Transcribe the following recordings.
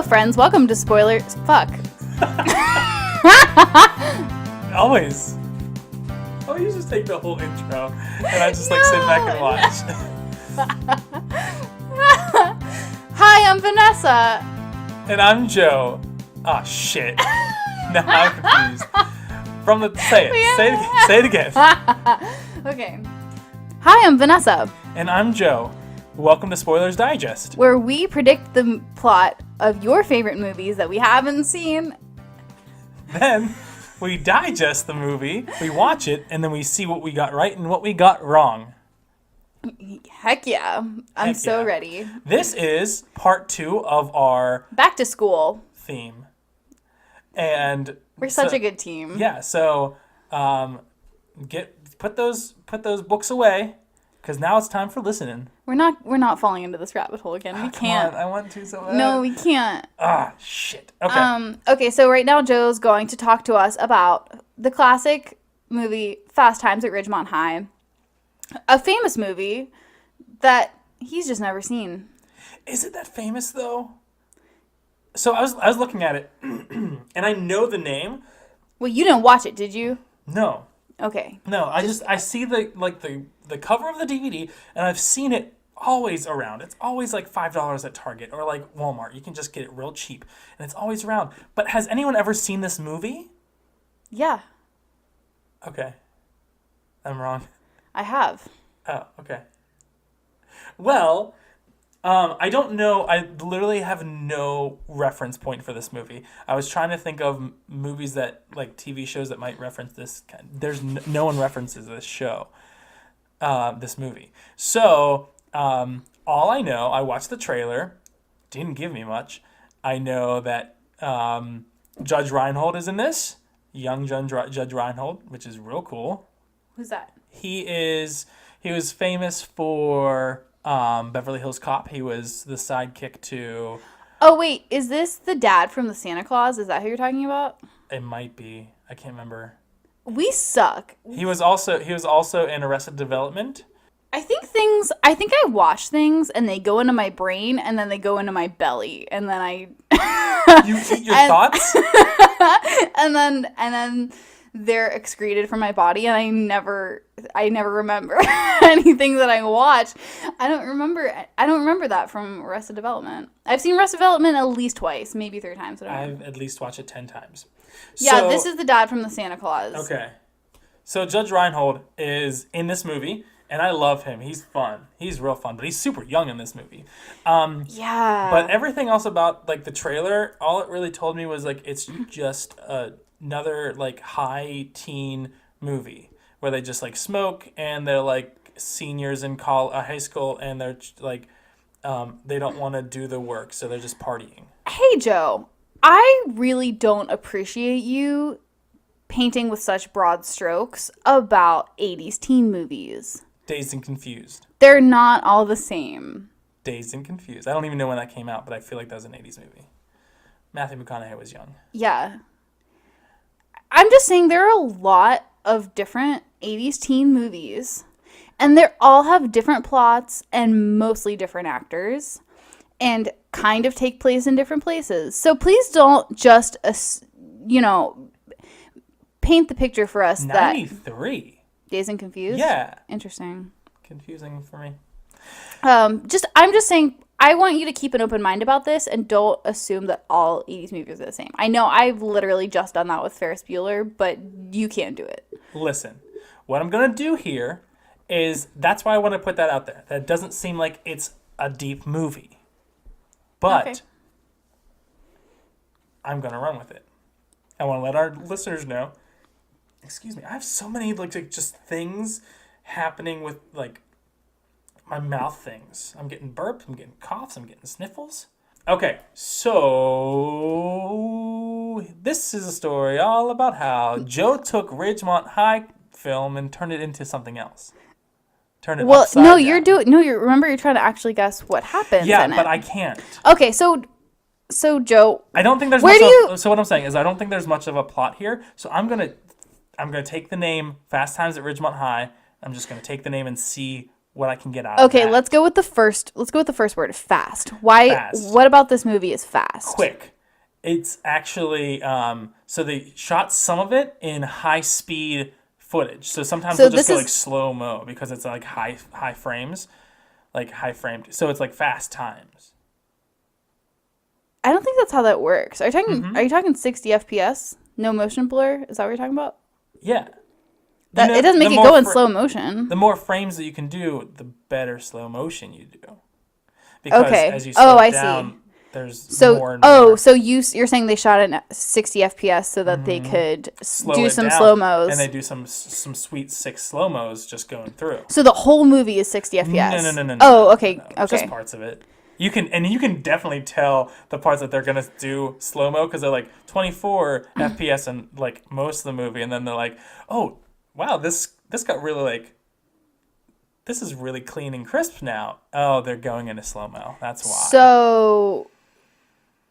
friends. Welcome to Spoilers. Fuck. Always. Oh, you just take the whole intro, and I just sit back and watch. Hi, I'm Vanessa. And I'm Joe. Oh, shit. Now I'm confused. Say it again. Okay. Hi, I'm Vanessa. And I'm Joe. Welcome to Spoilers Digest, where we predict the plot of your favorite movies that we haven't seen. Then we digest the movie, we watch it, and then we see what we got right and what we got wrong. Heck yeah. I'm so ready. This is part 2 of our back to school theme. And we're such a good team. Yeah, so put those books away, because now it's time for listening. We're not falling into this rabbit hole again. We can't. Come on, I want to so bad. No, we can't. Shit. Okay. Okay, so right now Joe's going to talk to us about the classic movie Fast Times at Ridgemont High. A famous movie that he's just never seen. Is it that famous though? So I was looking at it, and I know the name. Well, you didn't watch it, did you? No. Okay. No, I see the cover of the DVD, and I've seen it always around. It's always like $5 at Target or like Walmart. You can just get it real cheap, and it's always around. But has anyone ever seen this movie? Yeah. Okay. I'm wrong. I have. Oh, okay. Well, I don't know. I literally have no reference point for this movie. I was trying to think of movies that, like TV shows that might reference this. There's no one references this show, this movie. So, all I know, I watched the trailer. Didn't give me much. I know that Judge Reinhold is in this. Young Judge Reinhold, which is real cool. Who's that? He was famous for Beverly Hills Cop. He was the sidekick to... Oh, wait. Is this the dad from the Santa Claus? Is that who you're talking about? It might be. I can't remember. We suck. He was also in Arrested Development. I think I watch things and they go into my brain and then they go into my belly and then I... You eat your thoughts? and then they're excreted from my body and I never remember anything that I watch. I don't remember that from Arrested Development. I've seen Arrested Development at least twice, maybe 3 times. I've at least watched it 10 times. Yeah, this is the dad from the Santa Claus. Okay. So Judge Reinhold is in this movie, and I love him. He's fun. He's real fun, but he's super young in this movie. Yeah. But everything else about like the trailer, all it really told me was like it's just another like high teen movie where they just like smoke and they're like seniors in high school and they're like they don't want to do the work, so they're just partying. Hey Joe, I really don't appreciate you painting with such broad strokes about 80s teen movies. Dazed and Confused. They're not all the same. Dazed and Confused. I don't even know when that came out, but I feel like that was an 80s movie. Matthew McConaughey was young. Yeah. I'm just saying there are a lot of different 80s teen movies, and they all have different plots and mostly different actors, and kind of take place in different places. So please don't just, paint the picture for us 93. Dazed and Confused? Yeah. Interesting. Confusing for me. I'm just saying, I want you to keep an open mind about this and don't assume that all 80s movies are the same. I know I've literally just done that with Ferris Bueller, but you can't do it. Listen, what I'm going to do here is, that's why I want to put that out there. That doesn't seem like it's a deep movie. But okay. I'm going to run with it. I want to let our listeners know. Excuse me, I have so many like just things happening with like my mouth things. I'm getting burps, I'm getting coughs, I'm getting sniffles. Okay, so this is a story all about how Joe took Ridgemont High film and turned it into something else. Turn it upside down. Remember you're trying to actually guess what happens. Yeah, in but it. I can't. Okay, so Joe, I don't think there's so what I'm saying is I don't think there's much of a plot here. So I'm gonna take the name Fast Times at Ridgemont High. I'm just gonna take the name and see what I can get out of Okay, that. let's go with the first word, fast. Why? Fast. What about this movie is fast? Quick. It's actually so they shot some of it in high speed footage. So sometimes So they'll just this go is- like slow mo because it's like high frames, like high framed. So it's like fast times. I don't think that's how that works. Are you talking? Mm-hmm. Are you talking 60 FPS? No motion blur? Is that what you're talking about? Yeah. That it doesn't make it go in slow motion. The more frames that you can do, the better slow motion you do. Because Okay. as you slow I it down, see. there's So, more and more. so you're saying they shot it at 60 FPS so that they could Slow do it some down, slow mos. and they do some sweet 6 slow mos just going through. So the whole movie is 60 FPS. No. Oh, okay, no. okay. Just parts of it. You can definitely tell the parts that they're gonna do slow mo because they're like 24 FPS in like most of the movie, and then they're like, oh wow, this got really like. This is really clean and crisp now. Oh, they're going into slow mo. That's why. So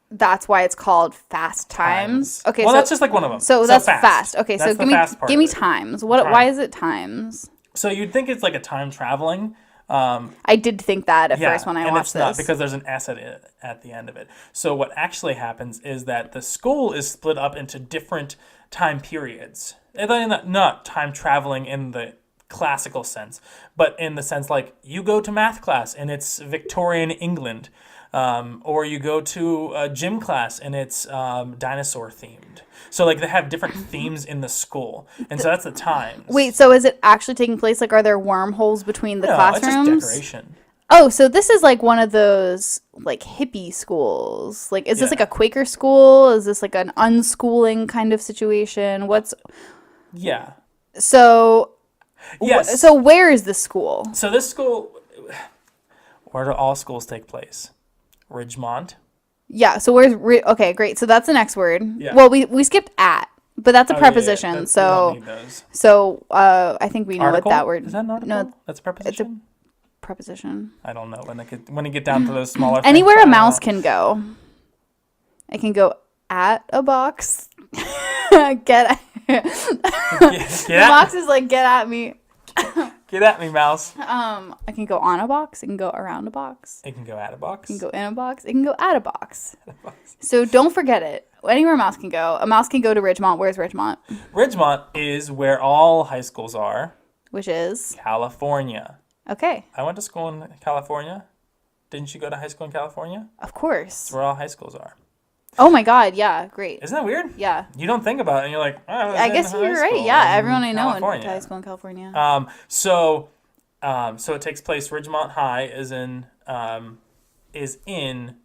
that's why it's called Fast Times. Okay, well, so that's just like one of them. So that's fast. Okay, That's so the fast part give me of it. times. Why is it times? So you'd think it's like a time traveling. I did think that at first when I and watched it's not this. because there's an S at the end of it. So what actually happens is that the school is split up into different time periods. And then not time traveling in the classical sense, but in the sense like you go to math class and it's Victorian England, or you go to a gym class and it's dinosaur themed. So like they have different themes in the school, and so that's the times. Wait, so is it actually taking place? Like, are there wormholes between the classrooms? It's just decoration. Oh, so this is like one of those like hippie schools. Like, is this like a Quaker school? Is this like an unschooling kind of situation? Yeah. So? Yes. So where is this school? So this school, where do all schools take place? Ridgemont. Yeah. So okay, great. So that's the next word. Yeah. Well, we skipped at, but that's a preposition. We so don't need those. so I think we know Article? what that word. Is that an article? No, That's a preposition. preposition. I don't know when you get down to those smaller. Anywhere things, a mouse can go. It can go at a box. Get the box is like get at me. Get at me, mouse. I can go on a box. It can go around a box. It can go at a box. It can go in a box. It can go at a box. So don't forget it. Anywhere a mouse can go. A mouse can go to Ridgemont. Where's Ridgemont? Ridgemont is where all high schools are. Which is? California. Okay. I went to school in California. Didn't you go to high school in California? Of course. That's where all high schools are. Oh my God. Yeah. Great. Isn't that weird? Yeah. You don't think about it, and you're like, oh, I guess you're right. Yeah. Everyone I know went to California. high school in California. So it takes place. Ridgemont High is in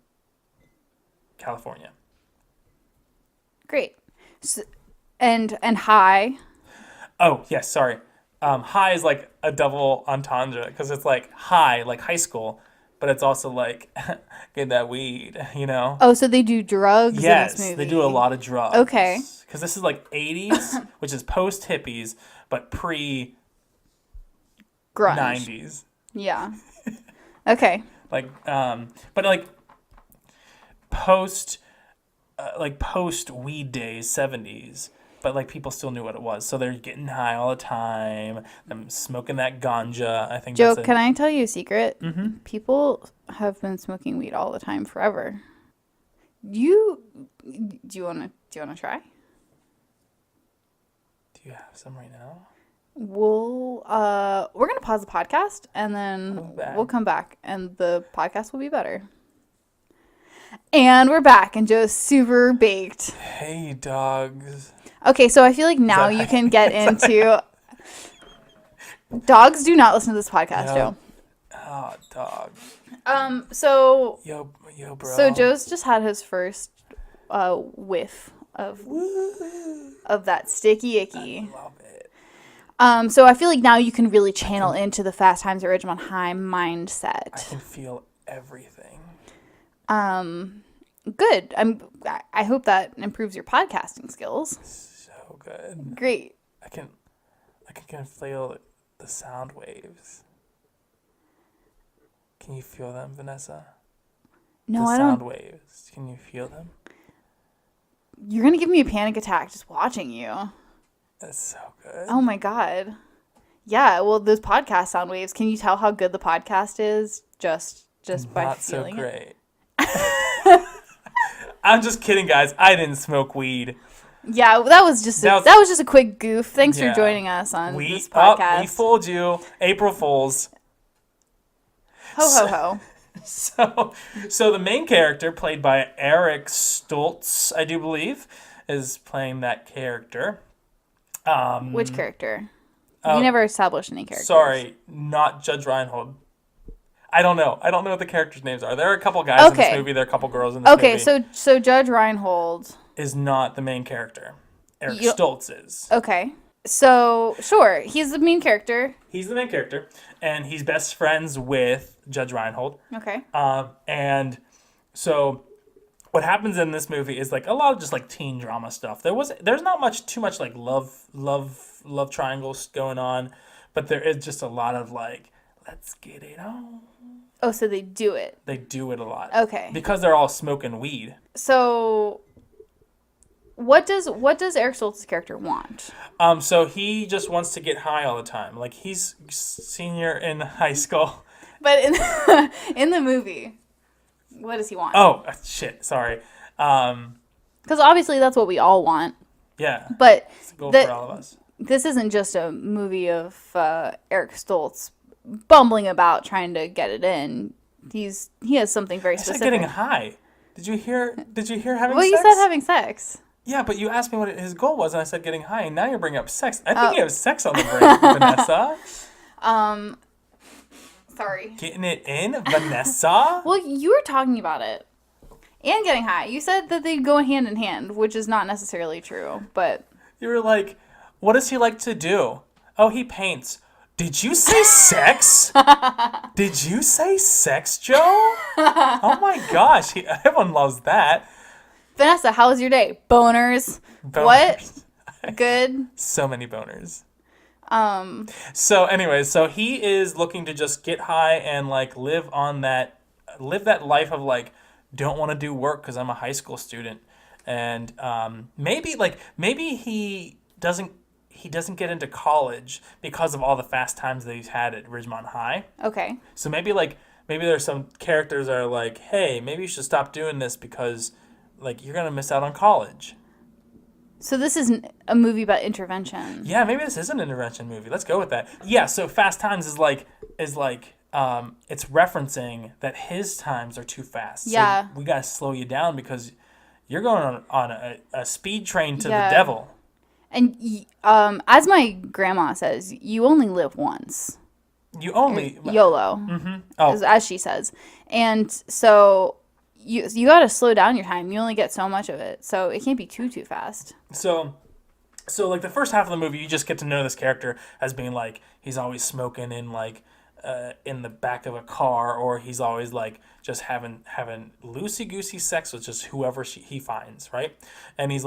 California. Great. So, and high. Oh yes, sorry. High is like a double entendre because it's like high, like high school, but it's also like get that weed, you know? Oh, so they do drugs in this movie. Yes, they do a lot of drugs. Okay. Because this is like 80s, which is post hippies, but pre Grunge. 90s. Yeah. Okay. Like, but like post weed days, 70s. But like people still knew what it was, so they're getting high all the time. Them smoking that ganja. I think. Joe, that's can I tell you a secret? Mm-hmm. People have been smoking weed all the time forever. Do you wanna try? Do you have some right now? We're gonna pause the podcast and then we'll come back and the podcast will be better. And we're back and Joe's super baked. Hey, dogs. Okay, so I feel like now you can get into. Dogs do not listen to this podcast, Joe. Oh, dog. So. Yo, bro. So Joe's just had his first whiff of that sticky icky. I love it. So I feel like now you can really channel into the Fast Times at Ridgemont High mindset. I can feel everything. Good. I hope that improves your podcasting skills. So good. Great. I can feel the sound waves. Can you feel them, Vanessa? No, the I sound don't. waves. Can you feel them? You're gonna give me a panic attack just watching you. That's so good. Oh my God. Yeah, well, those podcast sound waves. Can you tell how good the podcast is just by Not so feeling it? great. I'm just kidding, guys. I didn't smoke weed. Yeah, that was just a quick goof. Thanks for Yeah. joining us on We this podcast. we fooled you. April Fools. Ho ho ho. So the main character, played by Eric Stoltz, I do believe, is playing that character. Which character? You never established any characters. Sorry, not Judge Reinhold. I don't know. I don't know what the characters' names are. There are a couple guys in this movie. There are a couple girls in this movie. Okay, so Judge Reinhold is not the main character. Eric Stoltz is. Okay. So, sure, he's the main character. He's the main character, and he's best friends with Judge Reinhold. Okay. And so what happens in this movie is like a lot of just like teen drama stuff. There's not too much like love triangles going on, but there is just a lot of like, let's get it on. Oh, so they do it. They do it a lot. Okay. Because they're all smoking weed. So what does Eric Stoltz's character want? So he just wants to get high all the time. Like he's senior in high school. But in the movie, what does he want? Oh, shit. Sorry. Because obviously that's what we all want. Yeah. But it's a goal for all of us. This isn't just a movie of Eric Stoltz bumbling about trying to get it in. He has something very specific. I said getting high. Did you hear having sex? Well, you said having sex. Yeah, but you asked me what his goal was, and I said getting high, and now you're bringing up sex. I think you have sex on the brain, Vanessa. Sorry. Getting it in, Vanessa? Well, you were talking about it. And getting high. You said that they go hand in hand, which is not necessarily true, but... You were like, what does he like to do? Oh, he paints. Did you say sex? Did you say sex, Joe? Oh my gosh, everyone loves that. Vanessa, how was your day? Boners. What? Good. So many boners. So anyway, so he is looking to just get high and like live that life of like, don't want to do work because I'm a high school student, and maybe he doesn't get into college because of all the fast times that he's had at Ridgemont High. Okay. So maybe there's some characters that are like, hey, maybe you should stop doing this because like you're gonna miss out on college. So this isn't a movie about intervention. Yeah, maybe this is an intervention movie. Let's go with that. Yeah, so Fast Times is like it's referencing that his times are too fast. Yeah. So we gotta slow you down because you're going on a speed train to the devil. And as my grandma says, you only live once. You only YOLO, as she says. And so you got to slow down your time. You only get so much of it, so it can't be too fast. So like the first half of the movie, you just get to know this character as being like he's always smoking in like in the back of a car, or he's always like just having loosey goosey sex with just whoever he finds, right? And he's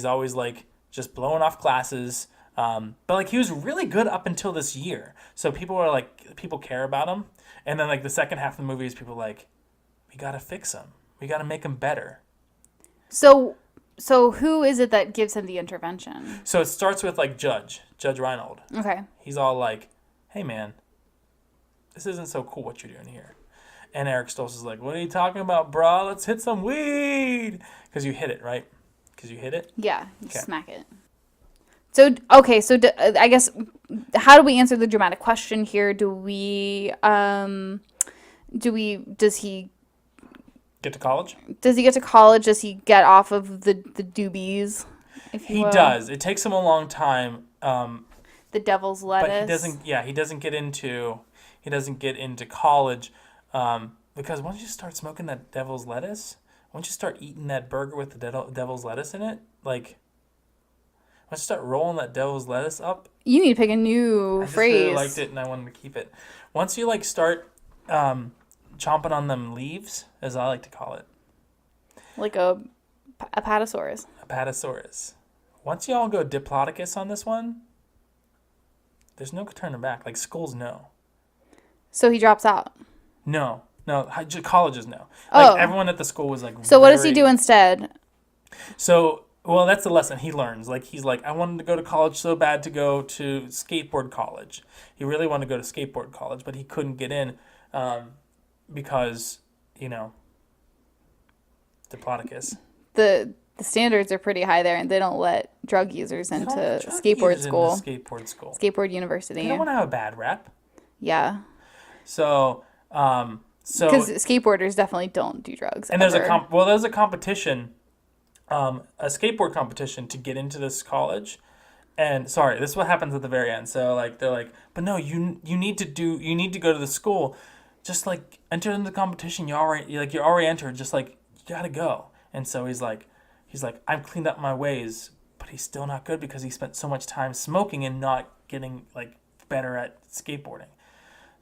always like just blowing off classes. But like he was really good up until this year, so people care about him. And then like the second half of the movie is people like, we gotta fix him. We gotta make him better. So who is it that gives him the intervention? So it starts with like Judge Reinhold. Okay. He's all like, hey man, this isn't so cool what you're doing here. And Eric Stoltz is like, what are you talking about, brah? Let's hit some weed. Because you hit it, right? Because you hit it? Yeah, smack it. So, okay, so I guess, how do we answer the dramatic question here? Does he get to college? Does he get to college? Does he get off of the doobies? If you will? Does. It takes him a long time. The devil's lettuce. But he doesn't. Yeah, he doesn't get into college because once you start smoking that devil's lettuce, once you start eating that burger with the devil's lettuce in it, like once you start rolling that devil's lettuce up, you need to pick a new phrase. I just really liked it and I wanted to keep it. Once you like start chomping on them leaves, as I like to call it, like a apatosaurus. Apatosaurus. Once you all go diplodocus on this one, there's no turning back. Like schools, no. So he drops out. No. Colleges, no. Oh. Like everyone at the school was like. So what does he do instead? So Well, that's the lesson he learns. Like, he's like, I wanted to go to college so bad to go to skateboard college. He really wanted to go to skateboard college, but he couldn't get in because, Diplodocus. The standards are pretty high there, and they don't let drug users into skateboard school. Skateboard university. They don't want to have a bad rep. Yeah. So, because skateboarders definitely don't do drugs. And there's a competition, a skateboard competition to get into this college. And sorry, this is what happens at the very end. So like they're like, but no, you need to go to the school, just like enter into the competition. You're already entered. Just like you gotta go. And so he's like, I've cleaned up my ways, but he's still not good because he spent so much time smoking and not getting like better at skateboarding.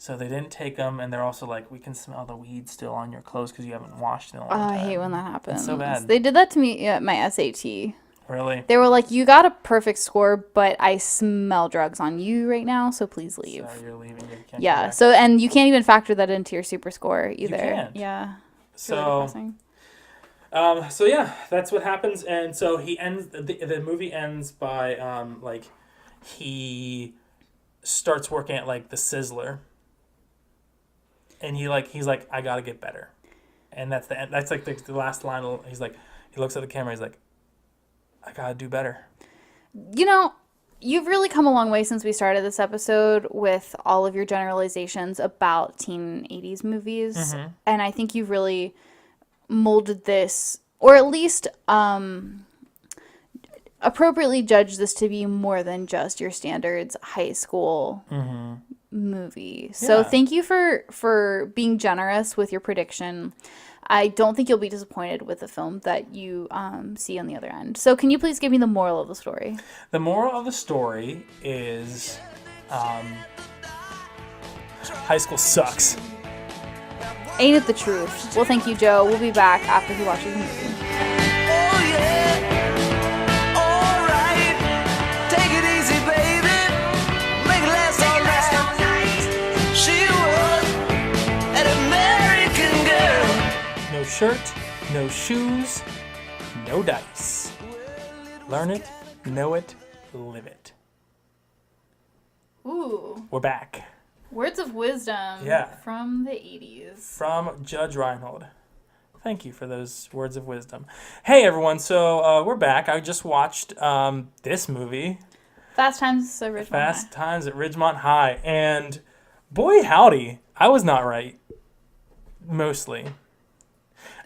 So they didn't take him, and they're also like, we can smell the weed still on your clothes because you haven't washed in a long time. I hate when that happens. It's so bad. They did that to me at my SAT. Really? They were like, you got a perfect score, but I smell drugs on you right now, so please leave. So you're leaving. You can't yeah. So, and you can't even factor that into your super score either. You can't. Yeah. It's really depressing. So yeah, that's what happens, and so he ends. The movie ends by he starts working at like the Sizzler, and he's like, I gotta get better, and that's the end. That's like the last line. He's like, he looks at the camera. He's like, I gotta do better. You've really come a long way since we started this episode with all of your generalizations about teen 80s movies, Mm-hmm. and I think you've really molded this, or at least appropriately judged this to be more than just your standards high school movie. So thank you for being generous with your prediction. I don't think you'll be disappointed with the film that you see on the other end. So can you please give me the moral of the story? The moral of the story is high school sucks. Ain't it the truth? Well, thank you, Joe. We'll be back after he watches the movie. Oh yeah, alright. Take it easy, baby. Make it last all night. She was an American girl. No shirt, no shoes, no dice. Learn it, know it, live it. Ooh. We're back. Words of wisdom from the 80s. From Judge Reinhold. Thank you for those words of wisdom. Hey, everyone. So we're back. I just watched this movie. Fast Times at Ridgemont Fast Times at Ridgemont High. And boy, howdy, I was not right. Mostly.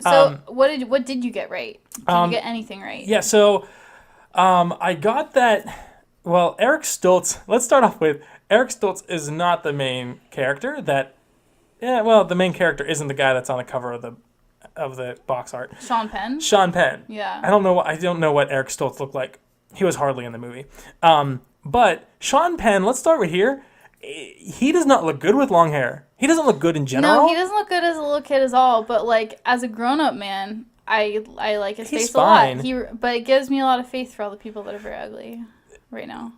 So what did you get right? Did you get anything right? Yeah, so I got that... Well, Eric Stoltz... Let's start off with... Eric Stoltz is not the main character. The main character isn't the guy that's on the cover of the box art. Sean Penn? Sean Penn. Yeah. I don't know what Eric Stoltz looked like. He was hardly in the movie. But Sean Penn, let's start with here. He does not look good with long hair. He doesn't look good in general. No, he doesn't look good as a little kid at all. But like as a grown-up man, I like his face fine. a lot. But it gives me a lot of faith for all the people that are very ugly right now.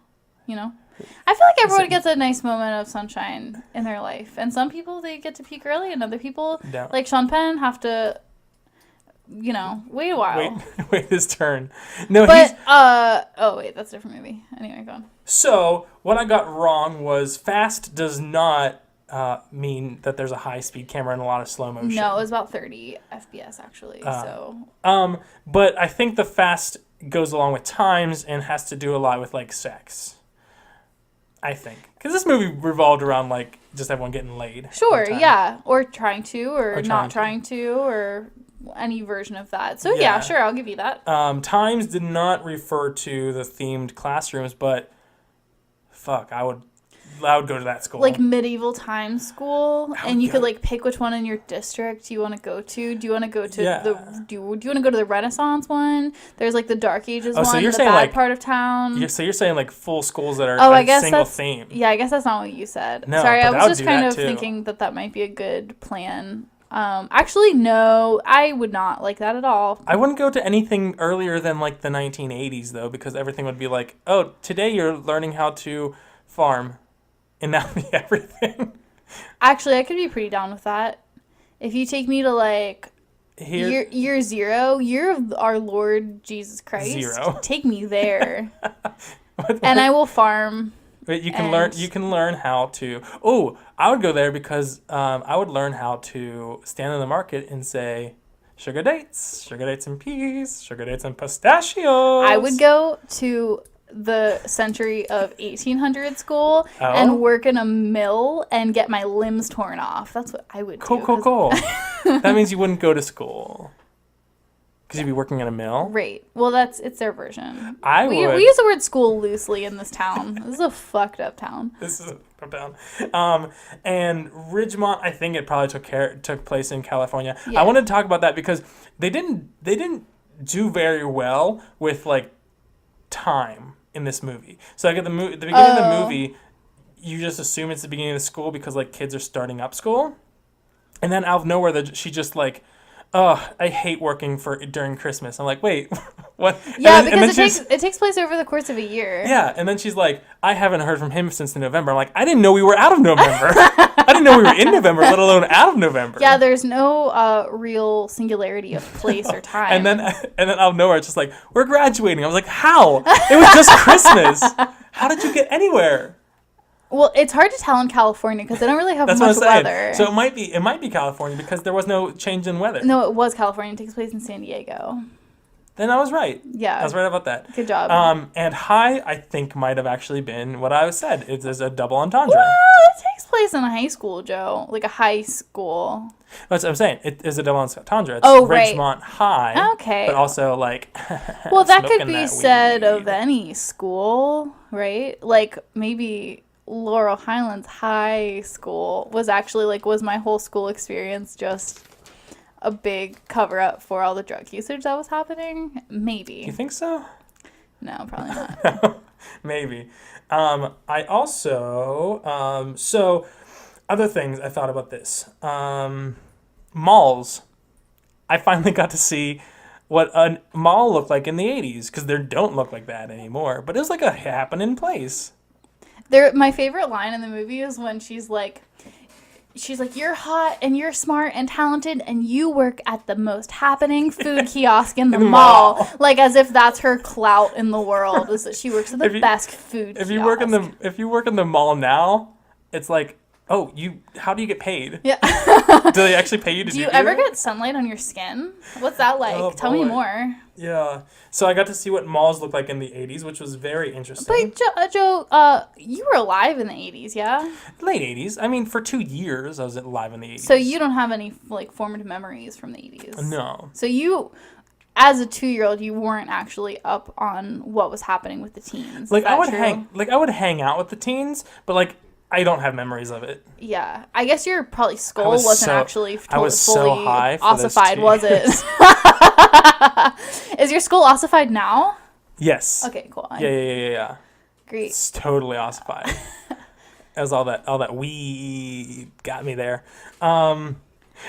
I feel like everyone gets a nice moment of sunshine in their life. And some people, they get to peak early, and other people, like Sean Penn, have to, wait a while. Wait his turn. No, but, oh, wait, that's a different movie. Anyway, go on. So, what I got wrong was fast does not mean that there's a high-speed camera and a lot of slow motion. No, it was about 30 FPS, actually, But I think the fast goes along with times and has to do a lot with, like, sex. I think. Because this movie revolved around, like, just everyone getting laid. Sure, yeah. Or trying to, or not trying to, or any version of that. So, yeah, sure, I'll give you that. Times did not refer to the themed classrooms, but fuck, I would go to that school. Like medieval times school, and you could like pick which one in your district you want to go to. Do you want to go to do you want to go to the Renaissance one? There's like the Dark Ages one, you're the saying, bad like, part of town. So you're saying like full schools that are I guess single theme. Yeah, I guess that's not what you said. No, sorry, I but was just do kind that of too. thinking that might be a good plan. Actually, no, I would not like that at all. I wouldn't go to anything earlier than like the 1980s though, because everything would be like, oh, today you're learning how to farm. And that would be everything. Actually, I could be pretty down with that. If you take me to like Year zero, year of our Lord Jesus Christ. Zero. Take me there, and I will farm. But you can learn. You can learn how to. Oh, I would go there because I would learn how to stand in the market and say, sugar dates and peas, sugar dates and pistachios. I would go to the century of 1800 school and work in a mill and get my limbs torn off. That's what I would do. Cool. That means you wouldn't go to school. Because you'd be working in a mill? Right. Well, it's their version. We use the word school loosely in this town. This is a fucked up town. This is a fucked up town. And Ridgemont, I think it probably took place in California. Yeah. I wanted to talk about that because they didn't do very well with like time in this movie. So like at the beginning of the movie, you just assume it's the beginning of the school because like kids are starting up school. And then out of nowhere, she just like, oh, I hate working during Christmas. I'm like, wait, what? Yeah, because it takes place over the course of a year. Yeah, and then she's like, I haven't heard from him since November. I'm like, I didn't know we were out of November. I didn't know we were in November, let alone out of November. Yeah, there's no real singularity of place or time. And then out of nowhere, it's just like, we're graduating. I was like, how? It was just Christmas. How did you get anywhere? Well, it's hard to tell in California because they don't really have That's much what I'm saying. weather. So it might be California because there was no change in weather. No, it was California. It takes place in San Diego. Then I was right. Yeah. I was right about that. Good job. And high, I think, might have actually been what I said. It's a double entendre. Well, it takes place in a high school, Joe. Like a high school. That's what I'm saying. It is a double entendre. It's right. Ridgemont High. Okay. But also, like, well, that could be that said weed. of any school, right? Like, maybe Laurel Highlands High School was my whole school experience just a big cover-up for all the drug usage that was happening? Maybe. You think so? No, probably not. Maybe. I also, so other things I thought about this. Malls. I finally got to see what a mall looked like in the 80s because they don't look like that anymore. But it was like a happening place. My favorite line in the movie is when she's like, you're hot and you're smart and talented and you work at the most happening food kiosk in the mall. Like as if that's her clout in the world, is that she works at the best food kiosk. If you work in the mall now, it's like, oh, how do you get paid? Yeah. Do they actually pay you to do Do you ever get sunlight on your skin? What's that like? Oh, Tell me more. Yeah. So I got to see what malls looked like in the 80s, which was very interesting. But Joe, you were alive in the 80s, yeah? Late 80s. I mean, for 2 years, I was alive in the 80s. So you don't have any like formative memories from the 80s? No. So you, as a 2-year-old, you weren't actually up on what was happening with the teens. Like I would hang out with the teens, but like I don't have memories of it. Yeah, I guess your probably skull wasn't actually fully so high for ossified, was it? Is your skull ossified now? Yes. Okay, cool. Yeah. Great. It's totally ossified. It was all that weed got me there.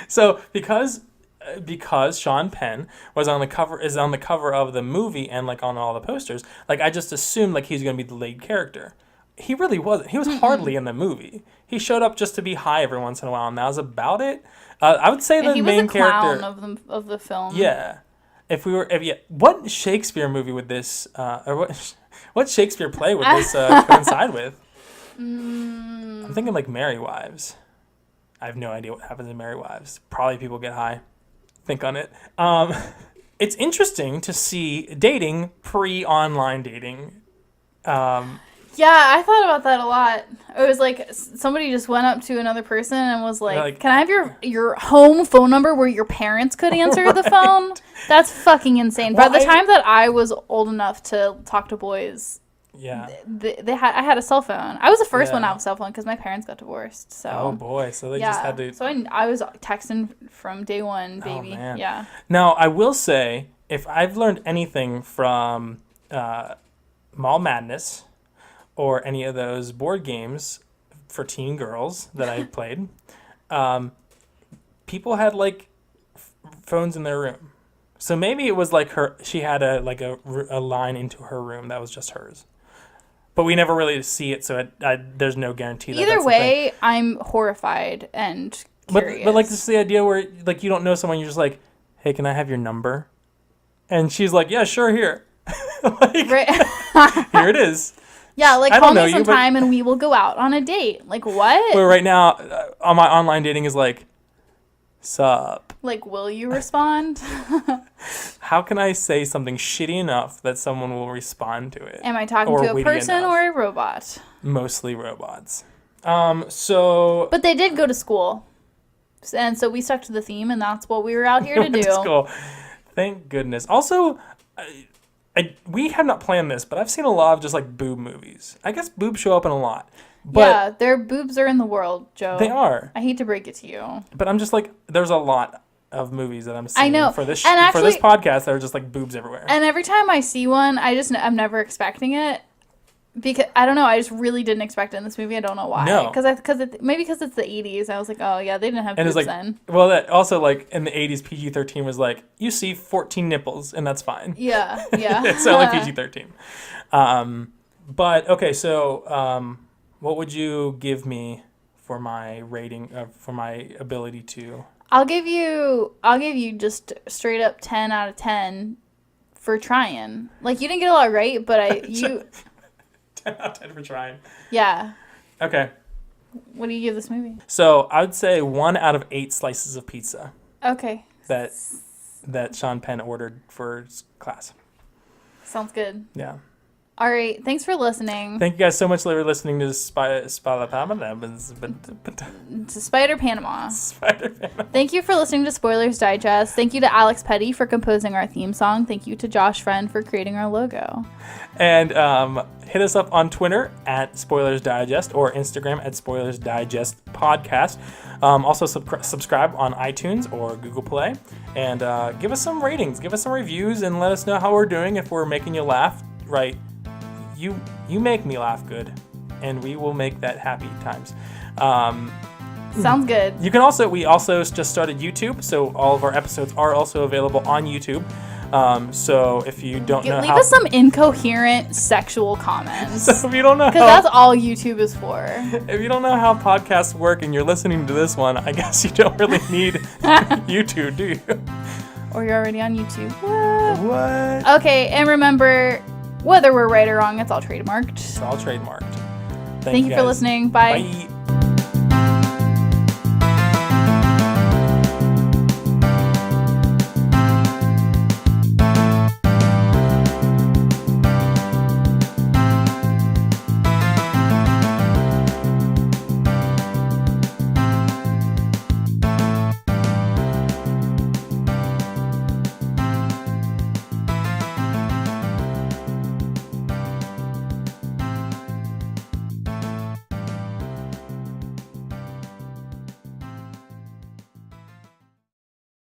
So because Sean Penn is on the cover of the movie and like on all the posters, like I just assumed like he's gonna be the lead character. He really wasn't. He was hardly in the movie. He showed up just to be high every once in a while, and that was about it. I would say the main character of the film. Yeah. What Shakespeare movie would this or what Shakespeare play would this coincide with? I'm thinking like Merry Wives. I have no idea what happens in Merry Wives. Probably people get high. Think on it. It's interesting to see dating pre-online dating. Yeah, I thought about that a lot. It was like somebody just went up to another person and was like, "Can I have your home phone number where your parents could answer the phone?" That's fucking insane. By the time that I was old enough to talk to boys, yeah, I had a cell phone. I was the first one to have a cell phone because my parents got divorced. So oh boy, so they just had to. So I was texting from day one, baby. Oh, man. Yeah. Now I will say, if I've learned anything from Mall Madness or any of those board games for teen girls that I played, people had like phones in their room. So maybe it was like she had a line into her room that was just hers. But we never really see it, so there's no guarantee that Either way, I'm horrified and curious. But like this is the idea where like you don't know someone, you're just like, hey, can I have your number? And she's like, yeah, sure, here. Like, Right. here it is. Yeah, like I call don't know me you, but- sometime and we will go out on a date. Like what? But right now, on my online dating is like, sup. Like, will you respond? How can I say something shitty enough that someone will respond to it? Am I talking Or to a witty person enough? or a robot? Mostly robots. So But they did go to school. And so we stuck to the theme, and that's what we were out here to do. That's cool. Thank goodness. Also, we have not planned this, but I've seen a lot of just like boob movies. I guess boobs show up in a lot. But Yeah, their boobs are in the world, Joe. they are. I hate to break it to you. But I'm just like, there's a lot of movies that I'm seeing I know. for this And for this actually- podcast that are just like boobs everywhere. And every time I see one, I'm never expecting it. Because I don't know, I just really didn't expect it in this movie. I don't know why. No. Maybe because it's the 80s. I was like, oh yeah, they didn't have And boobs it's like, then. well, that also like in the 80s, PG-13 was like, you see 14 nipples and that's fine. Yeah, yeah. It's only PG-13. But okay, so what would you give me for my rating, for my ability to? I'll give you just straight up 10 out of 10 for trying. Like you didn't get a lot right, but 10 out of 10 for trying. yeah. Okay, What do you give this movie? so I would say 1 out of 8 slices of pizza Okay. that Sean Penn ordered for his class. Sounds good. Yeah. All right. Thanks for listening Thank you guys so much for listening to Spider to Spider Panama. Spider-Man. Thank you for listening to Spoilers Digest. Thank you to Alex Petty for composing our theme song. Thank you to Josh Friend for creating our logo. And hit us up on Twitter at Spoilers Digest or Instagram at Spoilers Digest Podcast. Also subscribe on iTunes or Google Play. And give us some ratings, give us some reviews, and let us know how we're doing. If we're making you laugh, right? You make me laugh good, and we will make that happy times. Sounds good. We also just started YouTube, so all of our episodes are also available on YouTube. So if you don't know Leave how, us some incoherent sexual comments. so if you don't know Because how, that's all YouTube is for. if you don't know how podcasts work and you're listening to this one, I guess you don't really need YouTube, do you? Or you're already on YouTube. What? Okay, and remember, whether we're right or wrong, it's all trademarked. It's all trademarked. Thank you for guys. listening. Bye. Bye.